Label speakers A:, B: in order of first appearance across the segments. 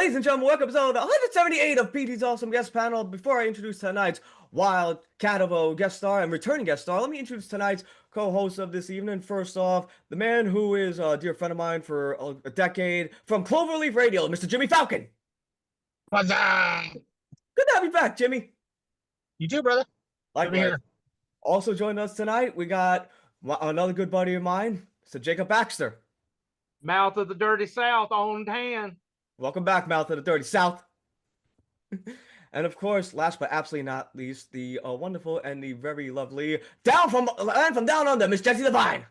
A: Ladies and gentlemen, welcome to episode 178 of Petey's Awesome Guest Panel. Before I introduce tonight's wild cat of a guest star and returning guest star, let me introduce tonight's co-host of this evening. First off, the man who is a dear friend of mine for a decade from Cloverleaf Radio, Mr. Jimmy Falcon.
B: What's up?
A: Good to have you back, Jimmy.
B: You too, brother.
A: Likewise.
B: Here.
A: Also joining us tonight, we got another good buddy of mine, Mr. Jacob Baxter.
C: Mouth of the Dirty South on hand.
A: Welcome back, Mouth of the Dirty South. And of course, last but absolutely not least, the wonderful and the very lovely down from down under, Miss Jessie Devine.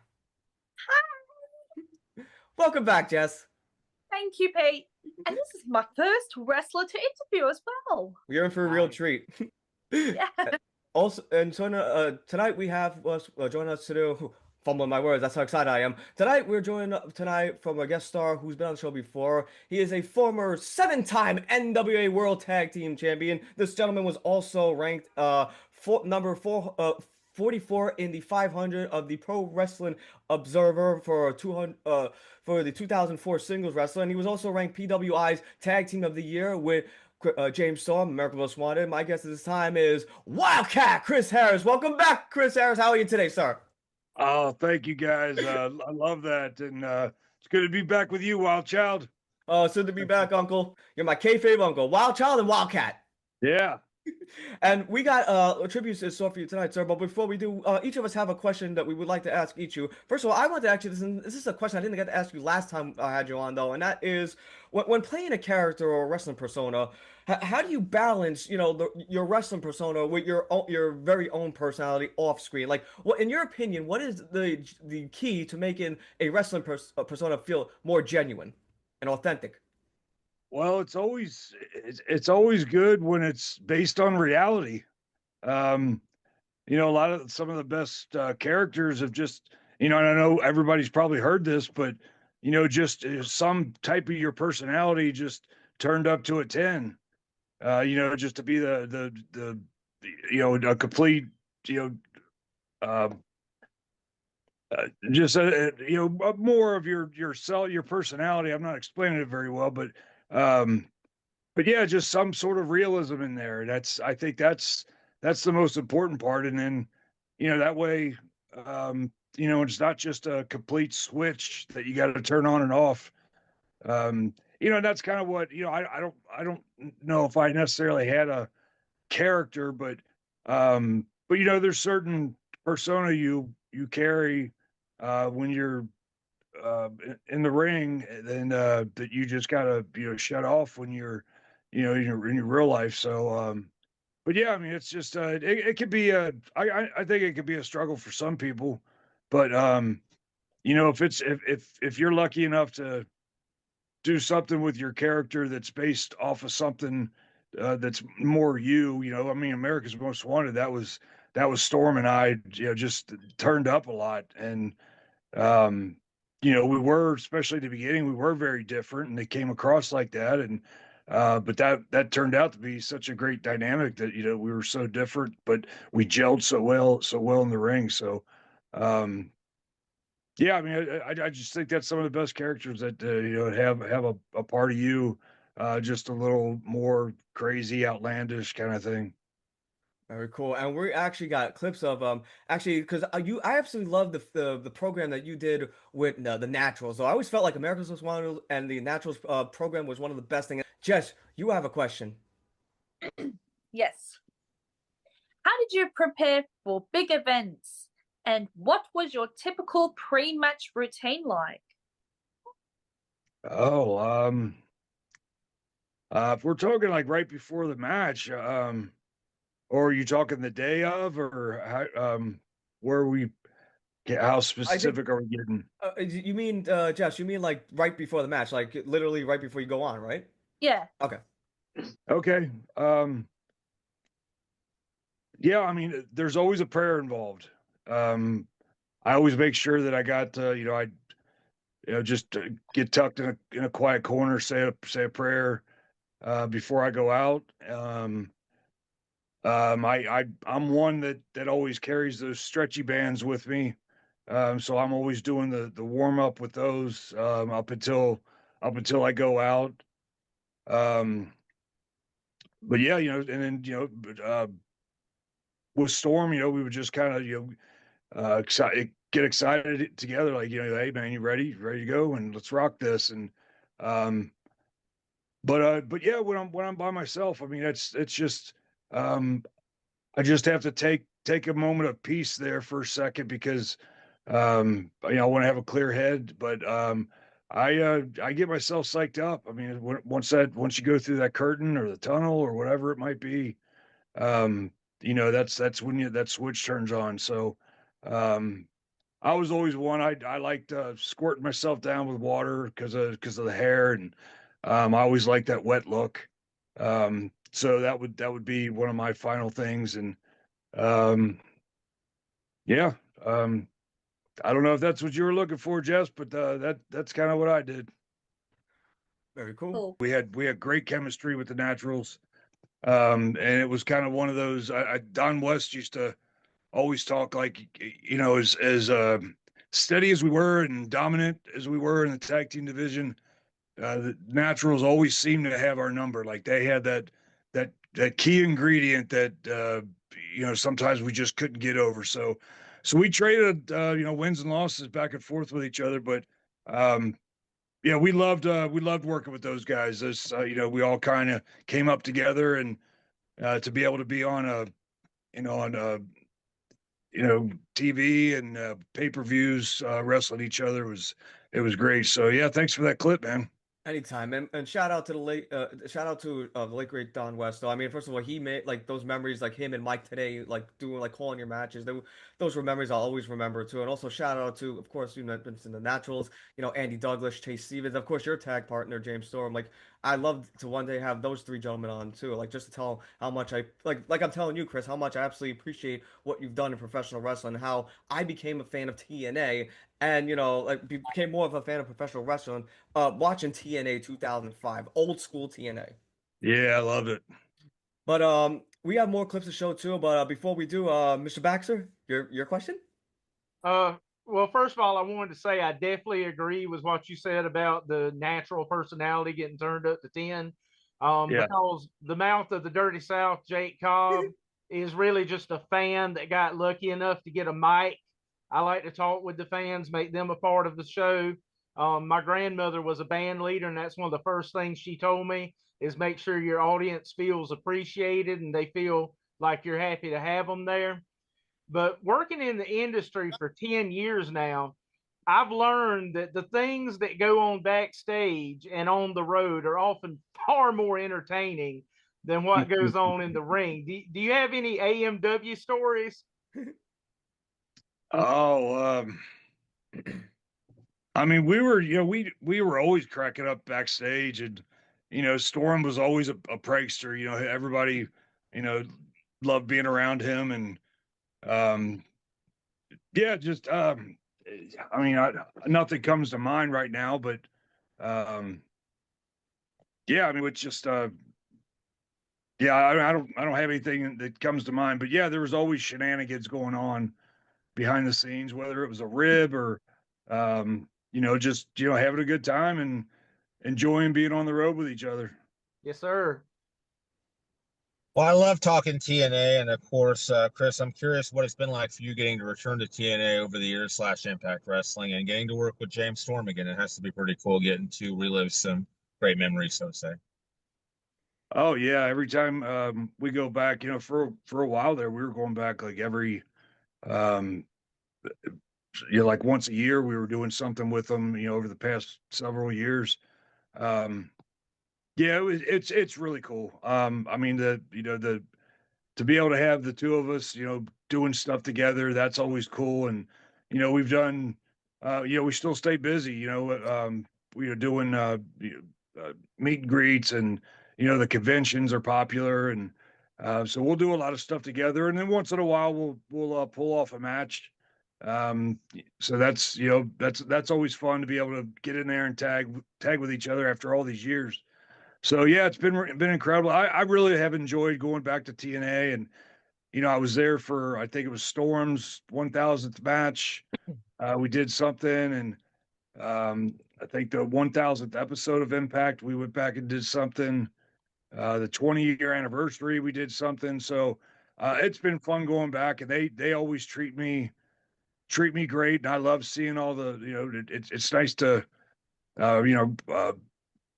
D: Hi.
A: Welcome back, Jess.
D: Thank you, Pete. And this is my first wrestler to interview as well.
A: You're in for a real treat.
D: Yeah.
A: Also, and so tonight we have joining us to do. Fumbling my words, that's how excited I am. Tonight, we're joined tonight from a guest star who's been on the show before. He is a former 7-time NWA World Tag Team Champion. This gentleman was also ranked number 44 in the 500 of the Pro Wrestling Observer for the 2004 Singles Wrestler. And he was also ranked PWI's Tag Team of the Year with James Storm, America's Most Wanted. My guest at this time is Wildcat Chris Harris. Welcome back, Chris Harris. How are you today, sir?
E: Oh, thank you guys. I love that. And it's good to be back with you, Wild Child.
A: Oh, it's good to be back, Uncle. You're my kayfabe uncle. Wild Child and Wildcat.
E: Yeah.
A: And we got tributes in store for you tonight, sir. But before we do, each of us have a question that we would like to ask each you. First of all, I want to actually, this is a question I didn't get to ask you last time I had you on, though. And that is, when playing a character or a wrestling persona, how do you balance, your wrestling persona with your very own personality off screen? Like, what, in your opinion, what is the key to making a wrestling persona feel more genuine and authentic?
E: Well, it's always good when it's based on reality. A lot of some of the best characters have just, and I know everybody's probably heard this, but just some type of your personality just turned up to a 10. Just to be the a complete just more of your personality. I'm not explaining it very well, but yeah, just some sort of realism in there. I think that's the most important part. And then that way it's not just a complete switch that you got to turn on and off. That's kind of what I don't know if I necessarily had a character, but there's certain persona you carry when you're in the ring, and that you just gotta shut off when you're in your real life. So but yeah, I mean, it's just it could be I think it could be a struggle for some people, but if you're lucky enough to do something with your character that's based off of something that's more I mean, America's Most Wanted, that was Storm and I just turned up a lot. And we were, especially at the beginning, we were very different, and they came across like that. And but that turned out to be such a great dynamic that we were so different, but we gelled so well in the ring. So yeah, I mean, I just think that's some of the best characters that have a part of you, just a little more crazy, outlandish kind of thing.
A: Very cool. And we actually got clips of actually, because I absolutely love the program that you did with the Naturals. So I always felt like America's Most Wanted and the Naturals program was one of the best things. Jess, you have a question.
D: Yes. How did you prepare for big events? And what was your typical pre-match routine like?
E: Oh, if we're talking like right before the match, or are you talking the day of, or how specific are we getting?
A: You mean, Jess, you mean like right before the match, like literally right before you go on, right?
D: Yeah.
A: Okay.
E: Okay. Yeah, I mean, there's always a prayer involved. I always make sure that I got, just get tucked in a quiet corner, say a prayer before I go out. I'm one that always carries those stretchy bands with me. So I'm always doing the warm up with those up until I go out. But yeah, and then, with Storm, we would just kind of, get excited together. Like, hey man, you ready? Ready to go? And let's rock this. And, but yeah, when I'm by myself, I mean, it's just, I just have to take a moment of peace there for a second because, I want to have a clear head, but, I get myself psyched up. I mean, once you go through that curtain or the tunnel or whatever it might be, um, that's when that switch turns on. So, um, I was always one. I liked squirting myself down with water because of the hair, and I always liked that wet look. So that would be one of my final things, and um, yeah. I don't know if that's what you were looking for, Jess, but that's kind of what I did.
A: Very cool.
D: Cool.
E: We had great chemistry with the Naturals, and it was kind of one of those. Don West used to always talk like, as steady as we were and dominant as we were in the tag team division, the Naturals always seemed to have our number. Like they had that key ingredient that sometimes we just couldn't get over. So we traded wins and losses back and forth with each other, but yeah, we loved working with those guys. As we all kind of came up together, and to be able to be on TV and pay-per-views, wrestling each other it was great. So yeah, thanks for that clip, man.
A: Anytime, and shout out to the late great Don West. Though I mean, first of all, he made like those memories, like him and Mike today, like doing like calling your matches. Those were memories I'll always remember too. And also shout out to, of course, mentioned the Naturals. Andy Douglas, Chase Stevens, of course, your tag partner James Storm. Like I love to one day have those three gentlemen on too. Like just to tell how much I like I'm telling you, Chris, how much I absolutely appreciate what you've done in professional wrestling. How I became a fan of TNA, and like became more of a fan of professional wrestling watching TNA 2005, old school TNA.
E: Yeah, I loved it.
A: But we have more clips to show too. But before we do, Mr. Baxter, your question?
C: Well, first of all, I wanted to say I definitely agree with what you said about the natural personality getting turned up to 10.
E: Yeah.
C: Because the mouth of the Dirty South, Jake Cobb, is really just a fan that got lucky enough to get a mic. I like to talk with the fans, make them a part of the show. My grandmother was a band leader, and that's one of the first things she told me is make sure your audience feels appreciated and they feel like you're happy to have them there. But working in the industry for 10 years now, I've learned that the things that go on backstage and on the road are often far more entertaining than what goes on in the ring. Do you have any AMW stories?
E: Oh, I mean, we were always cracking up backstage, and Storm was always a prankster. Everybody, you know, loved being around him, and um, yeah, just I mean, nothing comes to mind right now, but um, yeah, I mean, it's just yeah, I don't have anything that comes to mind, but yeah, there was always shenanigans going on behind the scenes, whether it was a rib or just having a good time and enjoying being on the road with each other.
C: Yes, sir.
B: Well, I love talking TNA, and of course, Chris, I'm curious what it's been like for you getting to return to TNA over the years / Impact Wrestling and getting to work with James Storm again. It has to be pretty cool getting to relive some great memories, so to say.
E: Oh yeah, every time we go back, for a while there, we were going back like every um, like once a year. We were doing something with them, over the past several years. Um, yeah, it's really cool. I mean, the to be able to have the two of us, doing stuff together, that's always cool. And, we've done, we still stay busy, we are doing, meet and greets, and, the conventions are popular. And, so we'll do a lot of stuff together. And then once in a while, we'll pull off a match. So that's always fun to be able to get in there and tag with each other after all these years. So yeah, it's been incredible. I really have enjoyed going back to TNA, and I was there for, I think it was Storm's 1000th match. We did something, and I think the 1000th episode of Impact, we went back and did something. The 20-year anniversary, we did something. So it's been fun going back, and they always treat me great, and I love seeing all the it's nice to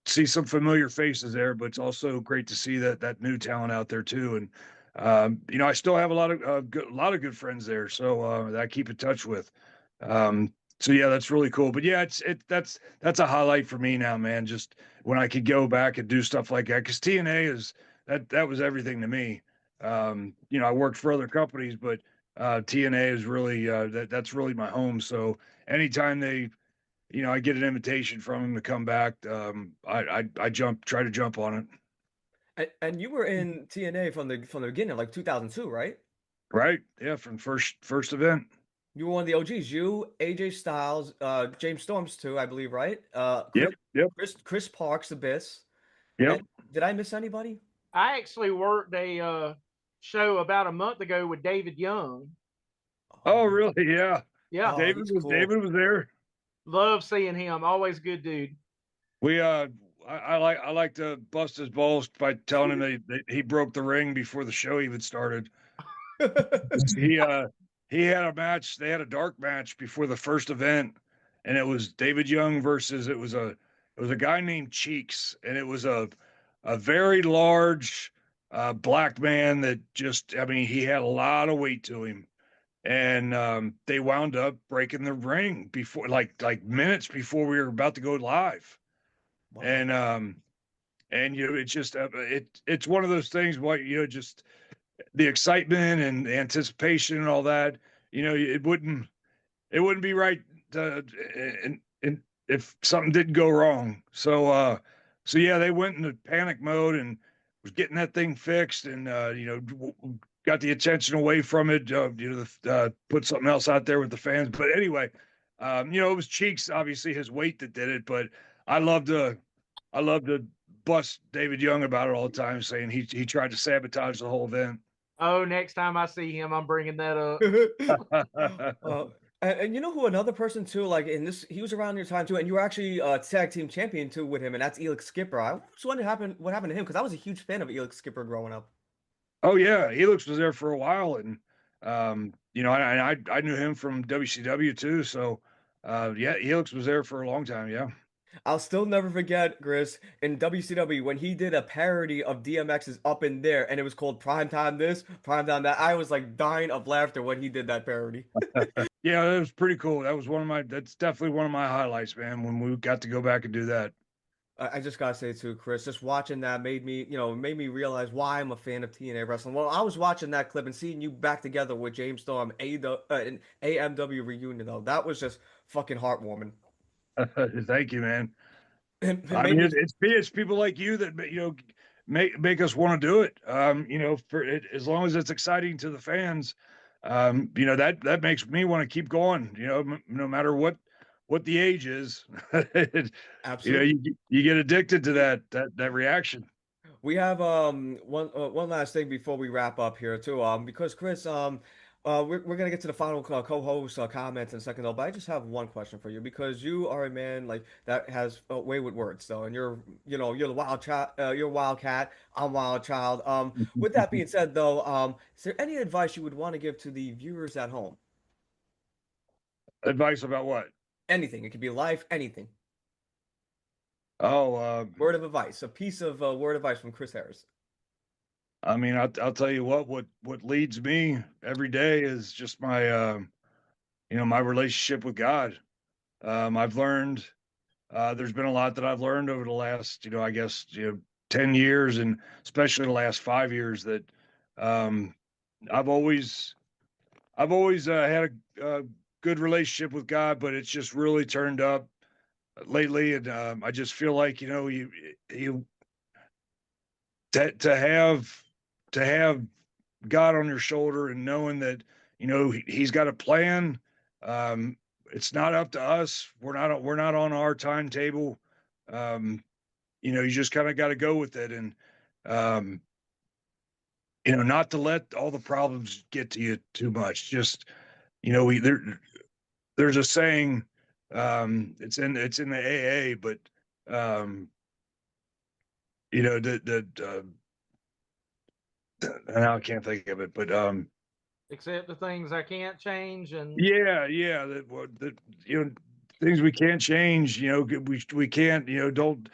E: see some familiar faces there, but it's also great to see that new talent out there too. And I still have a lot of good friends there, so that I keep in touch with. So yeah, that's really cool. But yeah, that's a highlight for me now, man. Just when I could go back and do stuff like that, because TNA is that was everything to me. I worked for other companies, but TNA is really that's really my home. So anytime I get an invitation from him to come back, I try to jump on it.
A: And you were in TNA from the beginning, like 2002, right?
E: Right? Yeah, from first event.
A: You were one of the OGs. You, AJ Styles, James Storms too, I believe, right?
E: Yep, yep,
A: Chris Parks, Abyss.
E: yep.
A: And did I miss anybody?
C: I actually worked a show about a month ago with David Young.
E: Oh, really? Yeah.
C: Yeah,
A: Oh, he's cool.
E: David was there.
C: love seeing him. Always good dude.
E: We I like to bust his balls by telling him that he broke the ring before the show even started. He had a match. They had a dark match before the first event, and it was David Young versus it was a guy named Cheeks, and it was a very large black man that he had a lot of weight to him, and they wound up breaking the ring before like minutes before we were about to go live.
A: Wow.
E: And it's just it's one of those things where just the excitement and the anticipation and all that, it wouldn't be right and if something did go wrong. So yeah, they went into panic mode and was getting that thing fixed, and got the attention away from it, put something else out there with the fans. But anyway, it was Cheeks, obviously his weight that did it, but I love to bust David Young about it all the time, saying he tried to sabotage the whole event.
C: Oh, next time I see him, I'm bringing that up.
A: And you know who another person too, like in this, he was around your time too, and you were actually tag team champion too with him, and that's Elix Skipper. I was wondering what happened to him because I was a huge fan of Elix Skipper growing up.
E: Oh yeah, Helix was there for a while, and I knew him from WCW too. So yeah, Helix was there for a long time. Yeah.
A: I'll still never forget, Chris, in WCW when he did a parody of DMX's Up in There, and it was called Primetime This, Primetime That. I was like dying of laughter when he did that parody.
E: Yeah, that was pretty cool. That's definitely one of my highlights, man, when we got to go back and do that.
A: I just gotta say too, Chris, just watching that made me realize why I'm a fan of TNA wrestling. Well, I was watching that clip and seeing you back together with James Storm, an AMW reunion though, that was just fucking heartwarming.
E: Thank you, man.
A: It
E: I
A: made
E: mean,
A: me
E: it's people like you that make us want to do it. For it, as long as it's exciting to the fans, that makes me want to keep going. No matter what the age is,
A: absolutely.
E: you get addicted to that reaction.
A: We have one last thing before we wrap up here too. Because Chris, we're gonna get to the final co-host comments in a second though, but I just have one question for you because you are a man like that has a way with words though, and you're the wild child, you're a wildcat, I'm wild child. With that being said though, is there any advice you would want to give to the viewers at home?
E: Advice about what?
A: Anything. It could be life, anything.
E: Oh,
A: Word of advice, a piece of word advice from Chris Harris.
E: I mean, I'll tell you what leads me every day is just my my relationship with God. I've learned there's been a lot that I've learned over the last, I guess, 10 years, and especially the last 5 years, that um, I've always had a good relationship with God, but it's just really turned up lately, and I just feel like you to have God on your shoulder and knowing that he's got a plan. It's not up to us. We're not on our timetable. You just kind of got to go with it, and not to let all the problems get to you too much. Just there's a saying It's in the AA, but you know, now I can't think of it, but
C: Except the things I can't change, and
E: yeah, you know, things we can't change. You know, we can't. You know, don't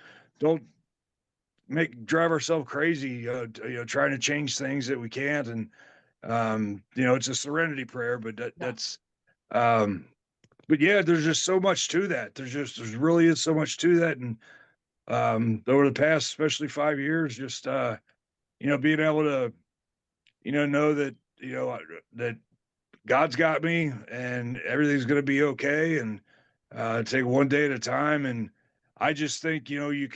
E: drive ourselves crazy. You know, trying to change things that we can't. And you know, it's a serenity prayer, but that's um, but yeah, there's just so much to that. There's really is so much to that, and over the past, especially 5 years, just you know, being able to know that that God's got me and everything's going to be okay, and take one day at a time. And I just think, life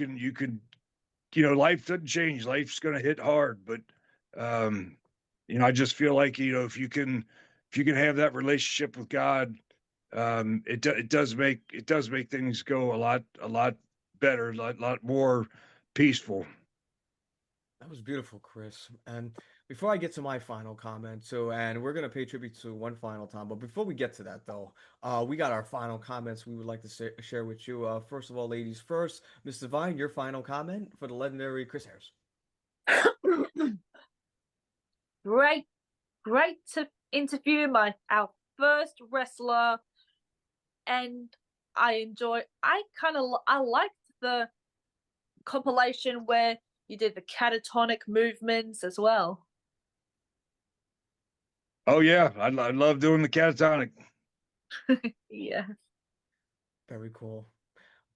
E: doesn't change. Life's going to hit hard, but, um, I just feel like, if you can have that relationship with God, it does make things go a lot better, lot more peaceful.
A: That was beautiful, Chris. And before I get to my final comment, and we're gonna pay tribute to one final time, but before we get to that, though, we got our final comments we would like to share with you. First of all, ladies first, Mr. Vine, your final comment for the legendary Chris Harris.
D: Great, great to interview our first wrestler, and I liked the compilation where you did the catatonic movements as well.
E: Oh yeah, I love doing the catatonic.
D: Yeah.
A: Very cool.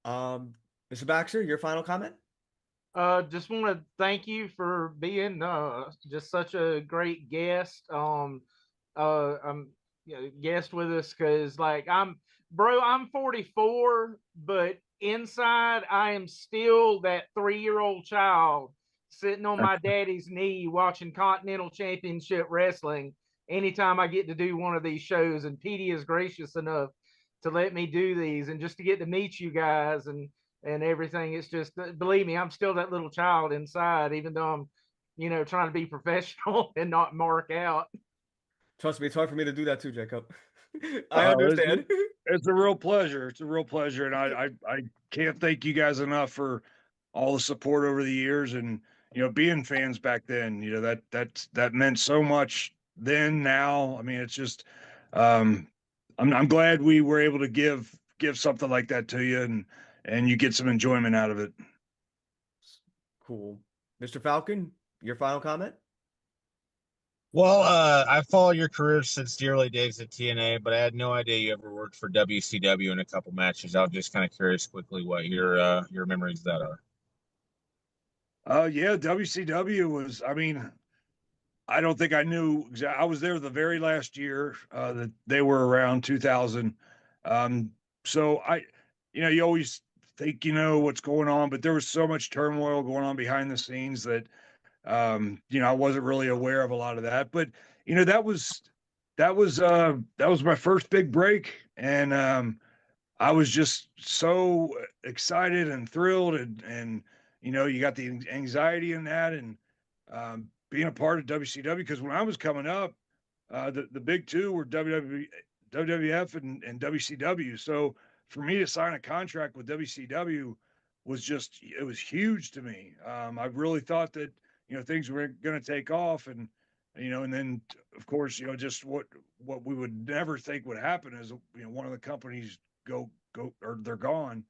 A: Mr. Baxter, your final comment?
C: just want to thank you for being just such a great guest. I'm guest with us because I'm 44, but inside I am still that 3-year-old child sitting on my daddy's knee watching Continental Championship Wrestling anytime I get to do one of these shows. And Petey is gracious enough to let me do these, and just to get to meet you guys and everything. It's just, believe me, I'm still that little child inside, even though I'm, trying to be professional and not mark out.
A: Trust me, it's hard for me to do that too, Jacob. I
E: Oh,
A: understand.
E: it's a real pleasure. It's a real pleasure, and I can't thank you guys enough for all the support over the years, and being fans back then. That meant so much then. Now, I mean, it's just, um, I'm glad we were able to give something like that to you, and you get some enjoyment out of it.
A: Cool. Mr. Falcon, your final comment?
B: Well, I followed your career since the early days at TNA, but I had no idea you ever worked for WCW in a couple matches. I was just kind of curious quickly what your memories of that are.
E: Yeah, WCW was. I mean, I don't think I knew I was there the very last year that they were around 2000. Um, so you always think you know what's going on, but there was so much turmoil going on behind the scenes that I wasn't really aware of a lot of that. But that was my first big break, and I was just so excited and thrilled, and you got the anxiety in that, and being a part of WCW, because when I was coming up, the big two were WWF and WCW. So for me to sign a contract with WCW it was huge to me. I really thought that things were going to take off, and then of course just what we would never think would happen is one of the companies go or they're gone.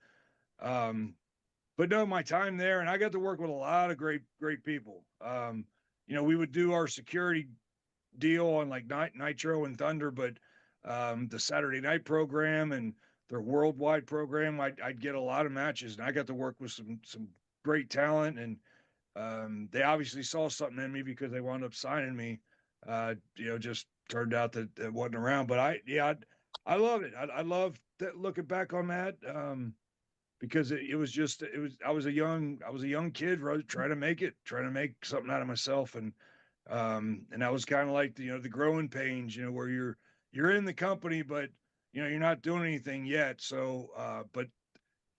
E: But no, my time there, and I got to work with a lot of great people. We would do our security deal on like Nitro and Thunder, but the Saturday night program and their worldwide program, I'd get a lot of matches, and I got to work with some great talent, and they obviously saw something in me because they wound up signing me. Just turned out that it wasn't around, but I love it. I love that, looking back on that. Because it was just I was a young kid trying to make something out of myself, and that was kind of like the growing pains, where you're in the company, but you're not doing anything yet. So but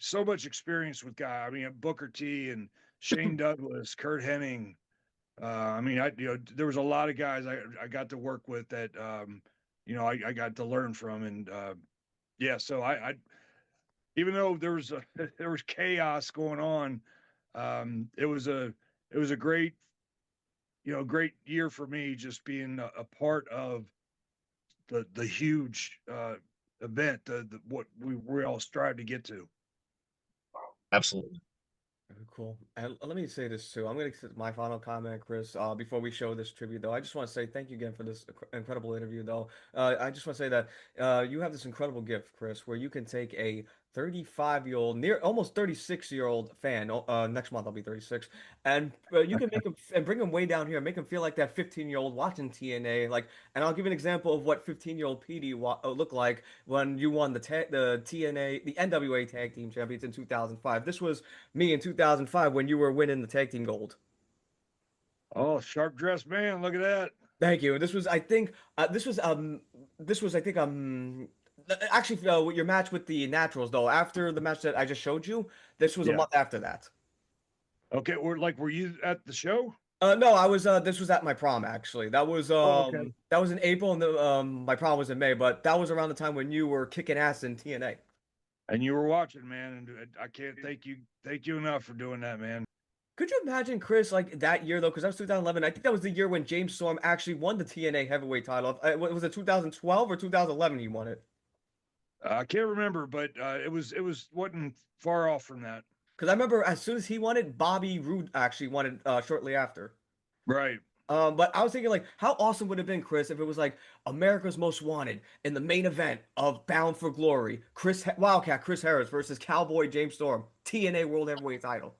E: so much experience with guy. I mean, Booker T and Shane Douglas, Kurt Hennig. I mean, there was a lot of guys I got to work with that I got to learn from, and yeah. So even though there was there was chaos going on, it was a great, great year for me, just being a part of the huge event, what we all strive to get to.
B: Absolutely.
A: Very cool. And let me say this too. I'm going to get my final comment, Chris. Before we show this tribute, though, I just want to say thank you again for this incredible interview, though. I just want to say that you have this incredible gift, Chris, where you can take a 35-year-old, near almost 36-year-old fan. Next month I'll be 36, and you can make him and bring him way down here, make him feel like that 15-year-old watching TNA. Like, and I'll give you an example of what 15-year-old Petey looked like when you won the TNA, the NWA Tag Team Champions in 2005. This was me in 2005 when you were winning the tag team gold.
E: Oh, sharp dressed man, look at that.
A: Thank you. This was, I think, actually, your match with the Naturals, though. After the match that I just showed you, this was a
E: Yeah.
A: month after that.
E: Okay, were you at the show?
A: No, I was. This was at my prom, actually. That was
E: okay.
A: that was in April, and my prom was in May. But that was around the time when you were kicking ass in TNA.
E: And you were watching, man, and I can't thank you enough for doing that, man.
A: Could you imagine, Chris, like that year though? Because that was 2011. I think that was the year when James Storm actually won the TNA heavyweight title. Was it 2012 or 2011? He won it.
E: I can't remember, but it wasn't far off from that.
A: Because I remember as soon as he won it, Bobby Roode actually won it shortly after.
E: Right.
A: But I was thinking, like, how awesome would it have been, Chris, if it was like America's Most Wanted in the main event of Bound for Glory, Wildcat Chris Harris versus Cowboy James Storm, TNA World Heavyweight Title.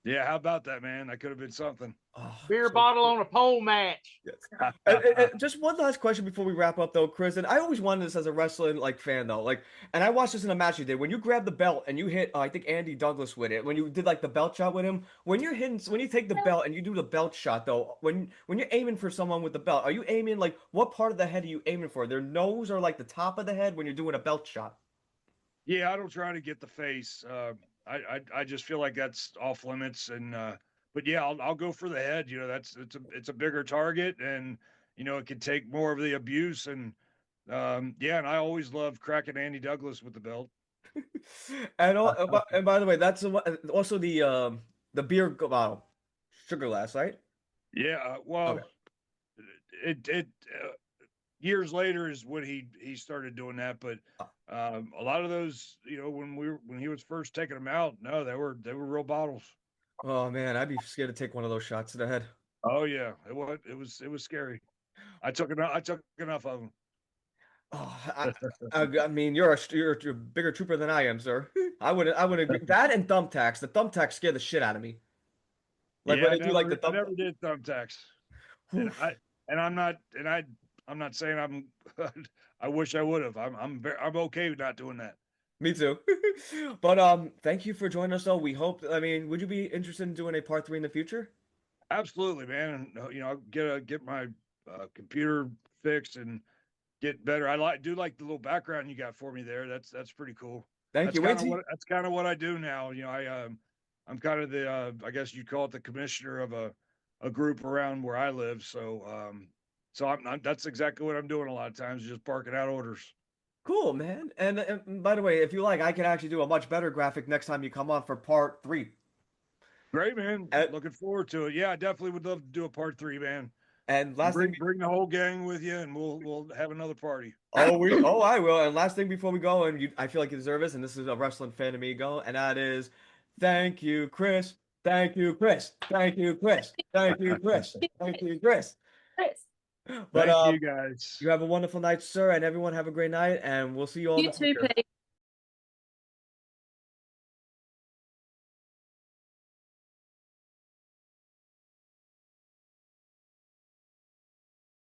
E: Yeah, how about that, man? That could have been something.
A: Oh,
C: Beer
A: so
C: bottle
A: cool.
C: on a pole match.
A: Yes. And just one last question before we wrap up, though, Chris. And I always wanted this as a wrestling fan, though. Like, and I watched this in a match you did when you grabbed the belt and you hit, I think Andy Douglas with it. When you did like the belt shot with him, when you take the belt and you do the belt shot, though, when you're aiming for someone with the belt, are you aiming like what part of the head are you aiming for? Their nose or like the top of the head when you're doing a belt shot?
E: Yeah, I don't try to get the face. I just feel like that's off limits, and but yeah, I'll go for the head. It's a bigger target, and it can take more of the abuse, and yeah, and I always loved cracking Andy Douglas with the belt.
A: And by the way, that's also the beer bottle, sugar glass, right?
E: Yeah, well,
A: Okay.
E: it years later is when he started doing that, but a lot of those, when he was first taking them out, no, they were real bottles.
A: Oh man, I'd be scared to take one of those shots to the head.
E: Oh yeah, it was scary. I took enough of them.
A: Oh, I mean, you're a bigger trooper than I am, sir. I would agree. That and thumbtacks. The thumbtacks scare the shit out of me. Like
E: Yeah,
A: when they do like the
E: I never did thumbtacks, and
A: Oof.
E: I'm not saying I'm. I wish I would have. I'm okay with not doing that.
A: Me too. But thank you for joining us though. We hope, I mean, would you be interested in doing a part 3 in the future?
E: Absolutely, man. And I'll get my computer fixed and get better. Do like the little background you got for me there. That's pretty cool.
A: Thank you.
E: That's kind of what I do now. I'm kind of the I guess you'd call it the commissioner of a group around where I live. So that's exactly what I'm doing a lot of times, just barking out orders.
A: Cool, man. And by the way, if you like, I can actually do a much better graphic next time you come on for part 3.
E: Great, man.
A: And,
E: Looking forward to it. Yeah, I definitely would love to do a part 3, man.
A: and last thing,
E: Bring the whole gang with you, and we'll have another party.
A: I will. And last thing before we go, and I feel like you deserve this, and this is a wrestling fan of me go, and that is, thank you, Chris. Thank you, Chris. Thank you, Chris. Thank you, Chris. Thank you, Chris.
D: Chris,
A: But
E: Thank you guys.
A: you have a wonderful night, sir, and everyone have a great night, and we'll see you all.
D: you too, Pete.